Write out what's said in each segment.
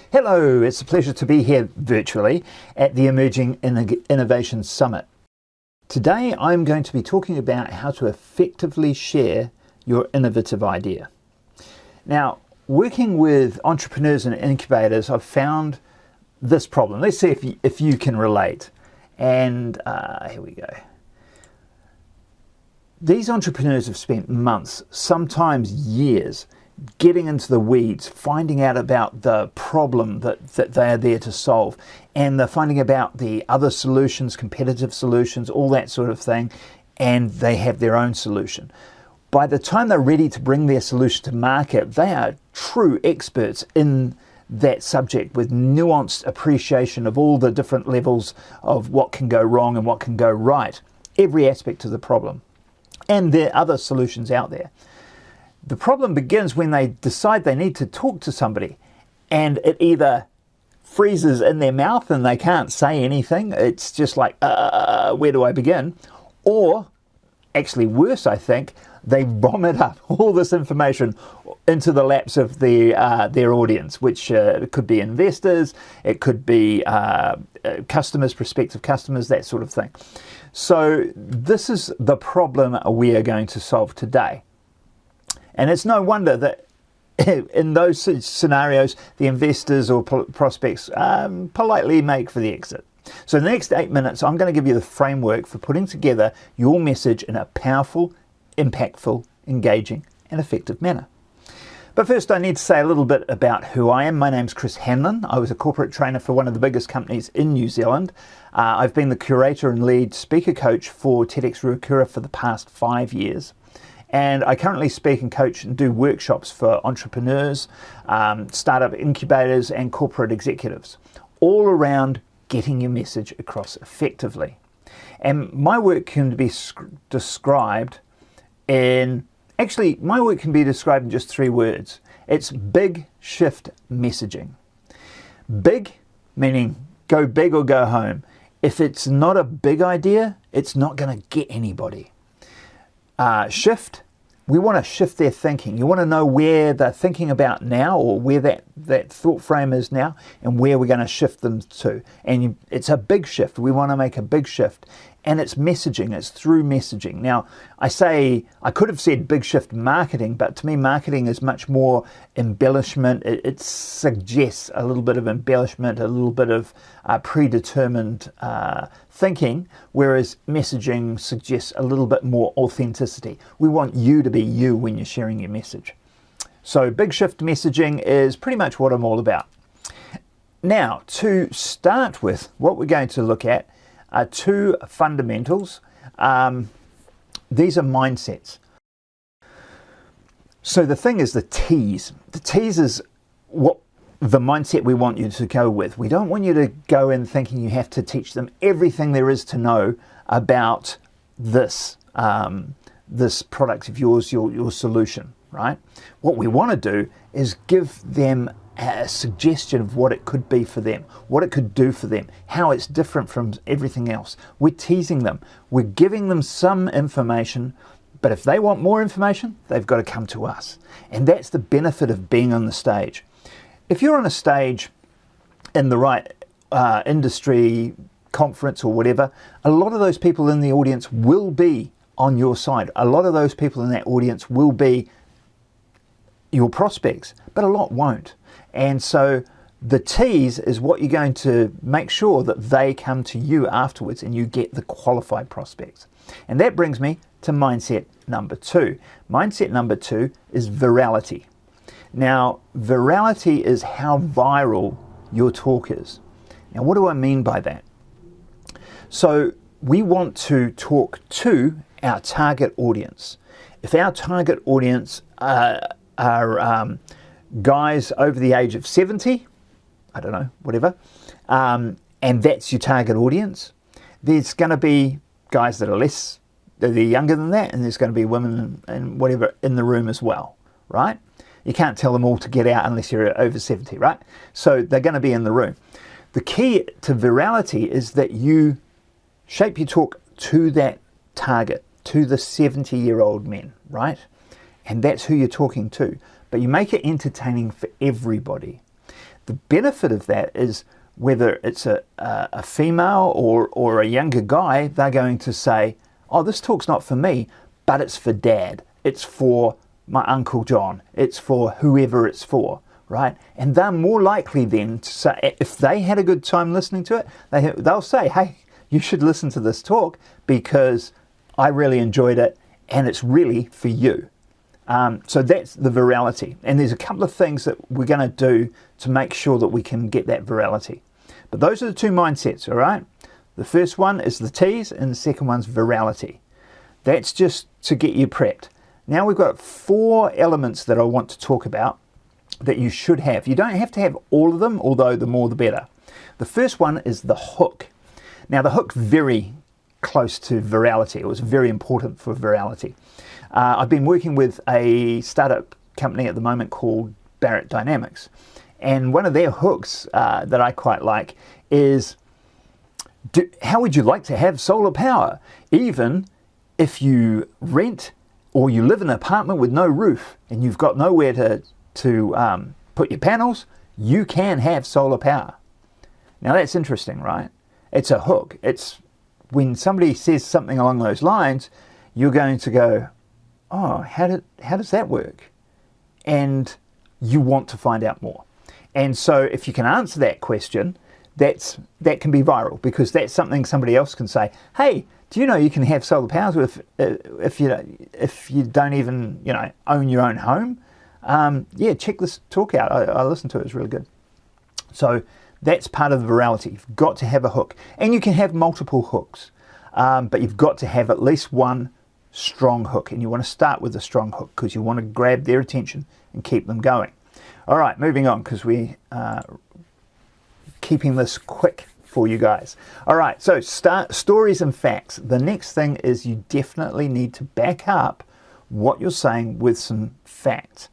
Hello, it's a pleasure to be here virtually at the Emerging Innovation Summit. Today I'm going to be talking about how to effectively share your innovative idea. Now, working with entrepreneurs and incubators, I've found this problem. Let's see if you can relate. And here we go. These entrepreneurs have spent months, sometimes years, getting into the weeds, finding out about the problem that they are there to solve, and they're finding about the other solutions, competitive solutions, all that sort of thing, and they have their own solution. By the time they're ready to bring their solution to market, they are true experts in that subject with nuanced appreciation of all the different levels of what can go wrong and what can go right, every aspect of the problem. And there are other solutions out there. The problem begins when they decide they need to talk to somebody and it either freezes in their mouth and they can't say anything. It's just like, where do I begin? Or, actually worse, I think, they vomit up all this information into the laps of their audience, which could be investors, it could be customers, prospective customers, that sort of thing. So this is the problem we are going to solve today. And it's no wonder that in those scenarios, the investors or prospects politely make for the exit. So in the next 8 minutes, I'm going to give you the framework for putting together your message in a powerful, impactful, engaging, and effective manner. But first, I need to say a little bit about who I am. My name's Chris Hanlon. I was a corporate trainer for one of the biggest companies in New Zealand. I've been the curator and lead speaker coach for TEDx Ruakura for the past 5 years. And I currently speak and coach and do workshops for entrepreneurs, startup incubators, and corporate executives, all around getting your message across effectively. And my work can be described in, my work can be described in just 3 words. It's big shift messaging. Big, meaning go big or go home. If it's not a big idea, it's not going to get anybody. Shift, we want to shift their thinking. You want to know where they're thinking about now, or where that thought frame is now, and where we're going to shift them to. And it's a big shift. We want to make a big shift. And it's messaging. It's through messaging. Now, I could have said big shift marketing, but to me, marketing is much more embellishment. It suggests a little bit of embellishment, a little bit of predetermined thinking, whereas messaging suggests a little bit more authenticity. We want you to be you when you're sharing your message. So big shift messaging is pretty much what I'm all about. Now, to start with, what we're going to look at are 2 fundamentals. These are mindsets. So the thing is the tease. The tease is what the mindset we want you to go with. We don't want you to go in thinking you have to teach them everything there is to know about this product of yours, your solution, right? What we want to do is give them a suggestion of what it could be for them, what it could do for them, how it's different from everything else. We're teasing them. We're giving them some information, but if they want more information, they've got to come to us. And that's the benefit of being on the stage. If you're on a stage in the right industry, conference or whatever, a lot of those people in the audience will be on your side. A lot of those people in that audience will be your prospects, but a lot won't. And so the tease is what you're going to make sure that they come to you afterwards and you get the qualified prospects. And that brings me to mindset number 2. Mindset number 2 is virality. Now, virality is how viral your talk is. Now, what do I mean by that? So we want to talk to our target audience. If our target audience are guys over the age of 70, I don't know, whatever, and that's your target audience, there's going to be guys that are they're younger than that, and there's going to be women and whatever in the room as well, right? You can't tell them all to get out unless you're over 70, right? So they're going to be in the room. The key to virality is that you shape your talk to that target, to the 70-year-old men, right? And that's who you're talking to. But you make it entertaining for everybody. The benefit of that is whether it's a female or a younger guy, they're going to say, oh, this talk's not for me, but it's for Dad. It's for my Uncle John. It's for whoever it's for, right? And they're more likely then to say, if they had a good time listening to it, they'll say, hey, you should listen to this talk because I really enjoyed it and it's really for you. So that's the virality. And there's a couple of things that we're going to do to make sure that we can get that virality. But those are the two mindsets, all right? The first one is the T's and the second one's virality. That's just to get you prepped. Now we've got 4 elements that I want to talk about that you should have. You don't have to have all of them, although the more the better. The first one is the hook. Now the hook's very close to virality. It was very important for virality. I've been working with a startup company at the moment called Barrett Dynamics. And one of their hooks that I quite like is, how would you like to have solar power? Even if you rent or you live in an apartment with no roof and you've got nowhere to put your panels, you can have solar power. Now that's interesting, right? It's a hook. It's when somebody says something along those lines, you're going to go, oh, how does that work? And you want to find out more. And so if you can answer that question, that can be viral, because that's something somebody else can say, hey, do you know you can have solar power if you don't even own your own home? Yeah, check this talk out. I listened to it. It's really good. So that's part of the virality. You've got to have a hook. And you can have multiple hooks, but you've got to have at least one strong hook. And you want to start with a strong hook because you want to grab their attention and keep them going. All right, moving on, because we are keeping this quick for you guys. All right, so stories and facts. The next thing is you definitely need to back up what you're saying with some facts.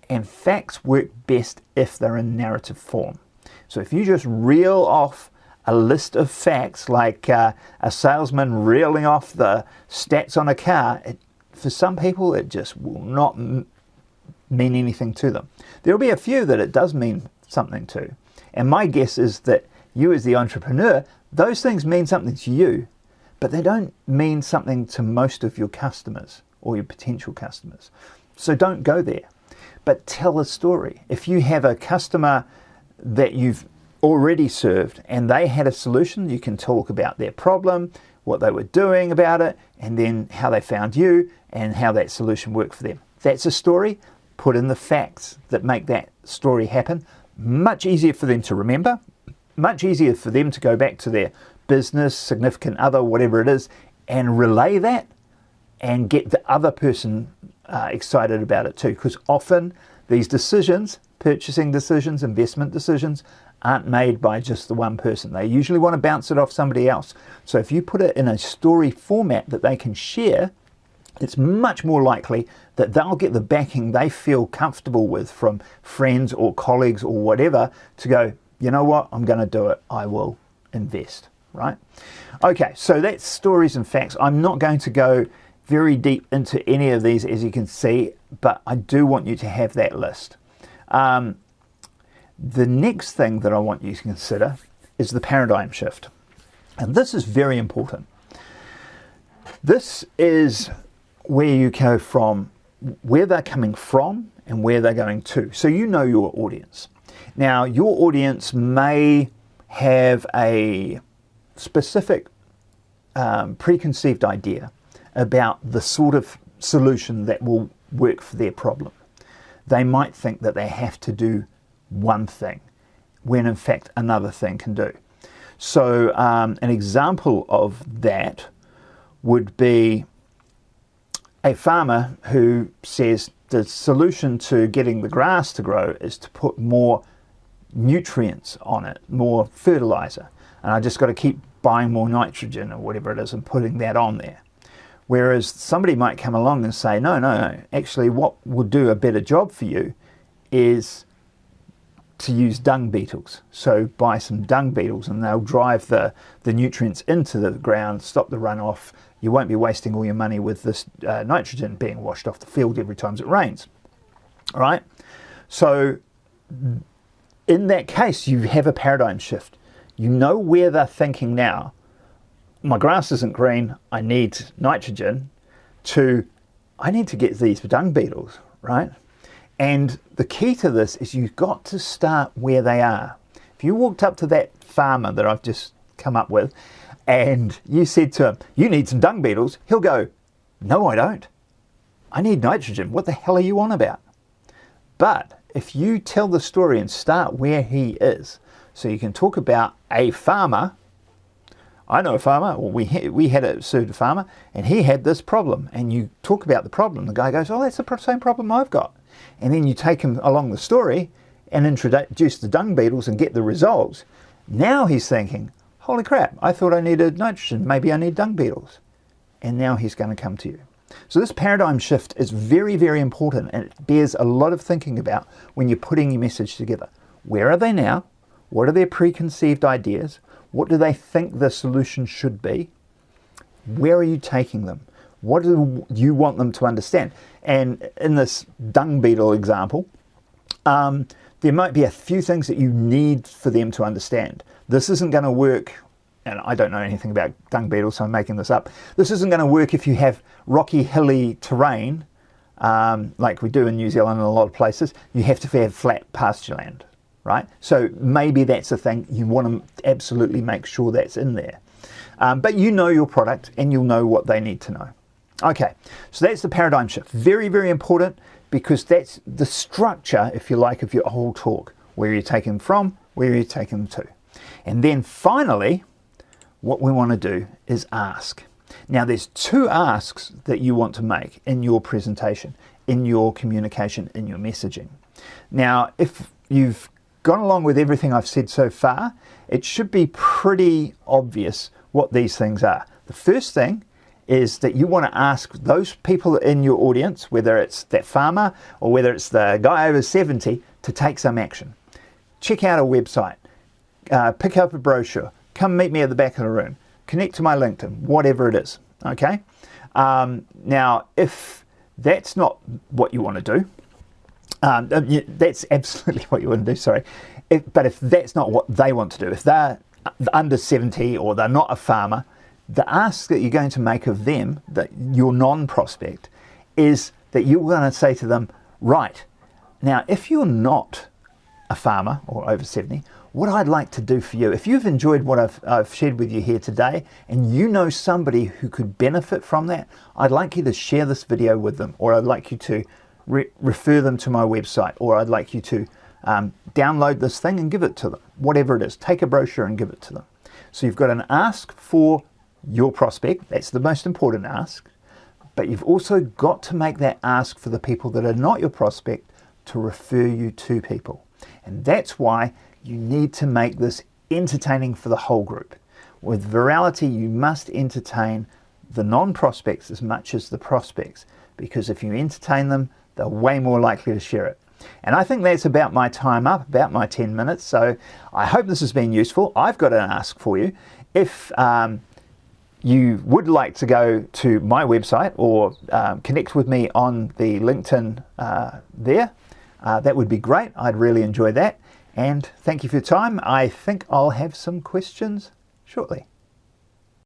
And facts work best if they're in narrative form. So if you just reel off a list of facts, like a salesman reeling off the stats on a car, for some people it just will not mean anything to them. There'll be a few that it does mean something to. And my guess is that you as the entrepreneur, those things mean something to you, but they don't mean something to most of your customers or your potential customers. So don't go there, but tell a story. If you have a customer that you've already served and they had a solution, you can talk about their problem, what they were doing about it, and then how they found you and how that solution worked for them. That's a story. Put in the facts that make that story happen. Much easier for them to remember, much easier for them to go back to their business, significant other, whatever it is, and relay that and get the other person excited about it too. Because often these decisions, purchasing decisions, investment decisions, aren't made by just the one person. They usually want to bounce it off somebody else. So if you put it in a story format that they can share, it's much more likely that they'll get the backing they feel comfortable with from friends or colleagues or whatever to go, you know what, I'm going to do it. I will invest, right? Okay, so that's stories and facts. I'm not going to go very deep into any of these, as you can see, but I do want you to have that list. The next thing that I want you to consider is the paradigm shift. And this is very important. This is where you go from where they're coming from and where they're going to. So you know your audience. Now, your audience may have a specific preconceived idea about the sort of solution that will work for their problem. They might think that they have to do one thing when in fact another thing can do. So an example of that would be a farmer who says the solution to getting the grass to grow is to put more nutrients on it, more fertilizer, and I just got to keep buying more nitrogen or whatever it is and putting that on there. Whereas somebody might come along and say, no, actually what would do a better job for you is to use dung beetles. So buy some dung beetles and they'll drive the nutrients into the ground, stop the runoff. You won't be wasting all your money with this nitrogen being washed off the field every time it rains. All right? So in that case, you have a paradigm shift. You know where they're thinking now. My grass isn't green, I need nitrogen, to I need to get these dung beetles, right? And the key to this is you've got to start where they are. If you walked up to that farmer that I've just come up with and you said to him, you need some dung beetles, he'll go, no, I don't. I need nitrogen. What the hell are you on about? But if you tell the story and start where he is, so you can talk about a farmer. I know a farmer, or we had served a farmer, and he had this problem. And you talk about the problem. The guy goes, oh, that's the same problem I've got. And then you take him along the story and introduce the dung beetles and get the results. Now he's thinking, holy crap, I thought I needed nitrogen. Maybe I need dung beetles. And now he's going to come to you. So this paradigm shift is very, very important, and it bears a lot of thinking about when you're putting your message together. Where are they now? What are their preconceived ideas? What do they think the solution should be? Where are you taking them? What do you want them to understand? And in this dung beetle example, there might be a few things that you need for them to understand. This isn't going to work, and I don't know anything about dung beetles, so I'm making this up. This isn't going to work if you have rocky, hilly terrain, like we do in New Zealand and a lot of places. You have to have flat pasture land, right? So maybe that's a thing. You want to absolutely make sure that's in there. But you know your product and you'll know what they need to know. Okay, so that's the paradigm shift. Very, very important, because that's the structure, if you like, of your whole talk. Where you're taking them from, where you're taking them to. And then finally, what we want to do is ask. Now there's two asks that you want to make in your presentation, in your communication, in your messaging. Now, if you've gone along with everything I've said so far, it should be pretty obvious what these things are. The first thing is that you want to ask those people in your audience, whether it's that farmer or whether it's the guy over 70, to take some action. Check out a website, pick up a brochure, come meet me at the back of the room, connect to my LinkedIn, whatever it is, okay? Now, if that's not what you want to do, that's absolutely what you want to do, sorry. But if that's not what they want to do, if they're under 70 or they're not a farmer, the ask that you're going to make of them, that your non-prospect, is that you're going to say to them, right, now if you're not a farmer or over 70, what I'd like to do for you, if you've enjoyed what I've shared with you here today and you know somebody who could benefit from that, I'd like you to share this video with them, or I'd like you to refer them to my website, or I'd like you to download this thing and give it to them, whatever it is. Take a brochure and give it to them. So you've got an ask for your prospect, that's the most important ask, but you've also got to make that ask for the people that are not your prospect to refer you to people. And that's why you need to make this entertaining for the whole group. With virality, you must entertain the non-prospects as much as the prospects, because if you entertain them, they're way more likely to share it. And I think that's about my time up, about my 10 minutes. So I hope this has been useful. I've got an ask for you. If you would like to go to my website or connect with me on the LinkedIn there, that would be great. I'd really enjoy that. And thank you for your time. I think I'll have some questions shortly.